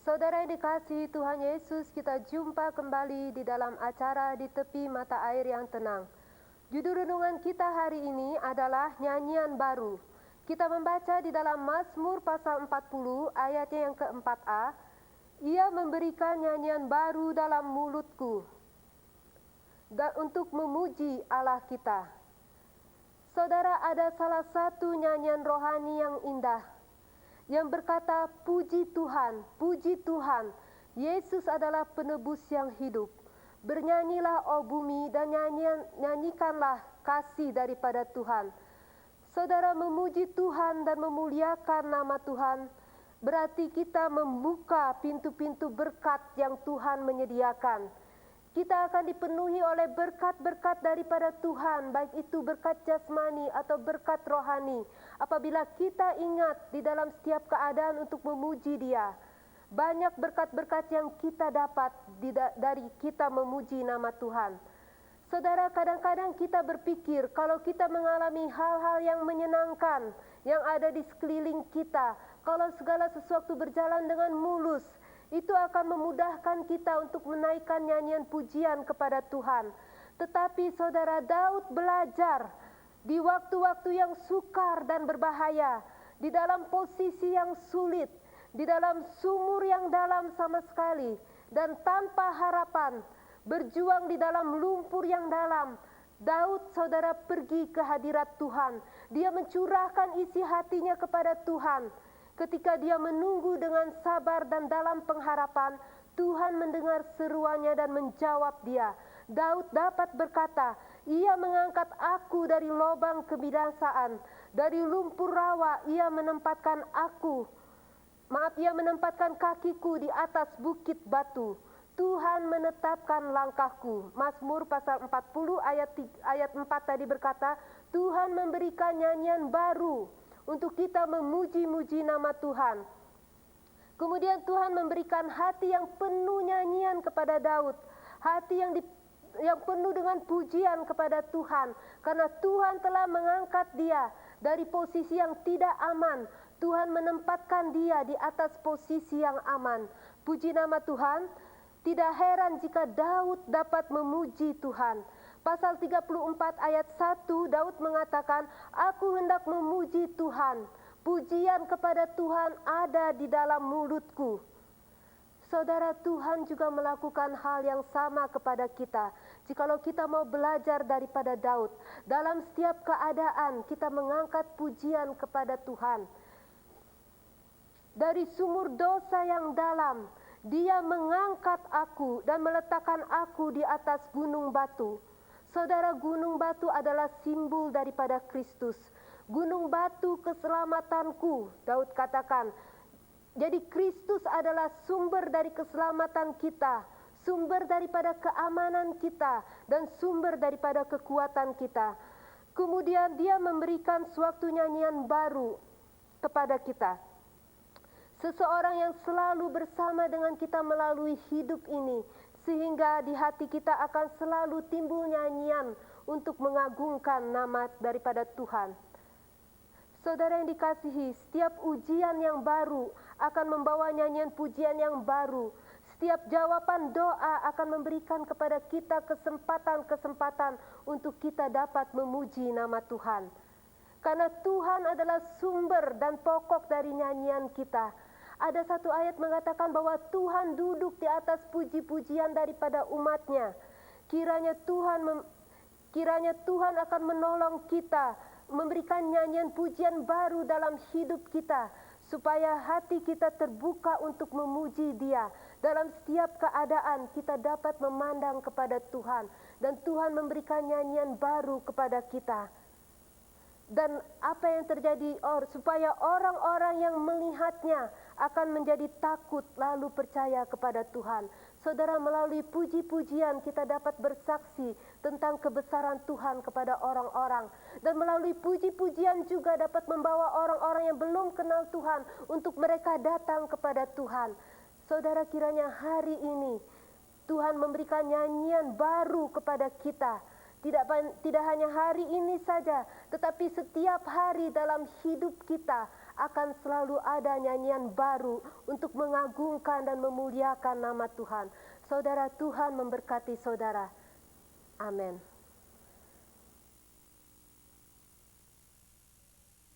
Saudara yang dikasihi Tuhan Yesus, kita jumpa kembali di dalam acara Di Tepi Mata Air yang Tenang. Judul renungan kita hari ini adalah nyanyian baru. Kita membaca di dalam Mazmur pasal 40 ayatnya yang keempat-a. Ia memberikan nyanyian baru dalam mulutku dan untuk memuji Allah kita. Saudara, ada salah satu nyanyian rohani yang indah yang berkata, puji Tuhan, Yesus adalah penebus yang hidup. Bernyanyilah oh bumi dan nyanyikanlah kasih daripada Tuhan. Saudara, memuji Tuhan dan memuliakan nama Tuhan berarti kita membuka pintu-pintu berkat yang Tuhan menyediakan. Kita akan dipenuhi oleh berkat-berkat daripada Tuhan, baik itu berkat jasmani atau berkat rohani. Apabila kita ingat di dalam setiap keadaan untuk memuji Dia, banyak berkat-berkat yang kita dapat dari kita memuji nama Tuhan. Saudara, kadang-kadang kita berpikir kalau kita mengalami hal-hal yang menyenangkan yang ada di sekeliling kita, kalau segala sesuatu berjalan dengan mulus, itu akan memudahkan kita untuk menaikkan nyanyian pujian kepada Tuhan. Tetapi saudara, Daud belajar di waktu-waktu yang sukar dan berbahaya, di dalam posisi yang sulit, di dalam sumur yang dalam sama sekali, dan tanpa harapan, berjuang di dalam lumpur yang dalam. Daud, saudara, pergi ke hadirat Tuhan. Dia mencurahkan isi hatinya kepada Tuhan. Ketika dia menunggu dengan sabar dan dalam pengharapan, Tuhan mendengar seruannya dan menjawab dia. Daud dapat berkata, ia mengangkat aku dari lubang kebinasaan, dari lumpur rawa ia menempatkan kakiku di atas bukit batu. Tuhan menetapkan langkahku. Mazmur pasal 40 ayat 4 tadi berkata, Tuhan memberikan nyanyian baru untuk kita memuji-muji nama Tuhan. Kemudian Tuhan memberikan hati yang penuh nyanyian kepada Daud, hati yang penuh dengan pujian kepada Tuhan, karena Tuhan telah mengangkat dia dari posisi yang tidak aman. Tuhan menempatkan dia di atas posisi yang aman. Puji nama Tuhan. Tidak heran jika Daud dapat memuji Tuhan. Pasal 34 ayat 1 Daud mengatakan, aku hendak memuji Tuhan. Pujian kepada Tuhan ada di dalam mulutku. Saudara, Tuhan juga melakukan hal yang sama kepada kita. Jikalau kita mau belajar daripada Daud, dalam setiap keadaan kita mengangkat pujian kepada Tuhan. Dari sumur dosa yang dalam, Dia mengangkat aku dan meletakkan aku di atas gunung batu. Saudara, gunung batu adalah simbol daripada Kristus. Gunung batu keselamatanku, Daud katakan. Jadi Kristus adalah sumber dari keselamatan kita, sumber daripada keamanan kita, dan sumber daripada kekuatan kita. Kemudian dia memberikan suatu nyanyian baru kepada kita. Seseorang yang selalu bersama dengan kita melalui hidup ini, sehingga di hati kita akan selalu timbul nyanyian untuk mengagungkan nama daripada Tuhan. Saudara yang dikasihi, setiap ujian yang baru akan membawa nyanyian pujian yang baru. Setiap jawaban doa akan memberikan kepada kita kesempatan-kesempatan untuk kita dapat memuji nama Tuhan. Karena Tuhan adalah sumber dan pokok dari nyanyian kita. Ada satu ayat mengatakan bahwa Tuhan duduk di atas puji-pujian daripada umatnya. Kiranya Tuhan akan menolong kita, memberikan nyanyian pujian baru dalam hidup kita, supaya hati kita terbuka untuk memuji Dia. Dalam setiap keadaan kita dapat memandang kepada Tuhan, dan Tuhan memberikan nyanyian baru kepada kita. Dan apa yang terjadi, supaya orang-orang yang melihatnya akan menjadi takut lalu percaya kepada Tuhan. Saudara, melalui puji-pujian kita dapat bersaksi tentang kebesaran Tuhan kepada orang-orang. Dan melalui puji-pujian juga dapat membawa orang-orang yang belum kenal Tuhan untuk mereka datang kepada Tuhan. Saudara, kiranya hari ini Tuhan memberikan nyanyian baru kepada kita. Tidak hanya hari ini saja, tetapi setiap hari dalam hidup kita akan selalu ada nyanyian baru untuk mengagungkan dan memuliakan nama Tuhan. Saudara, Tuhan memberkati saudara. Amin.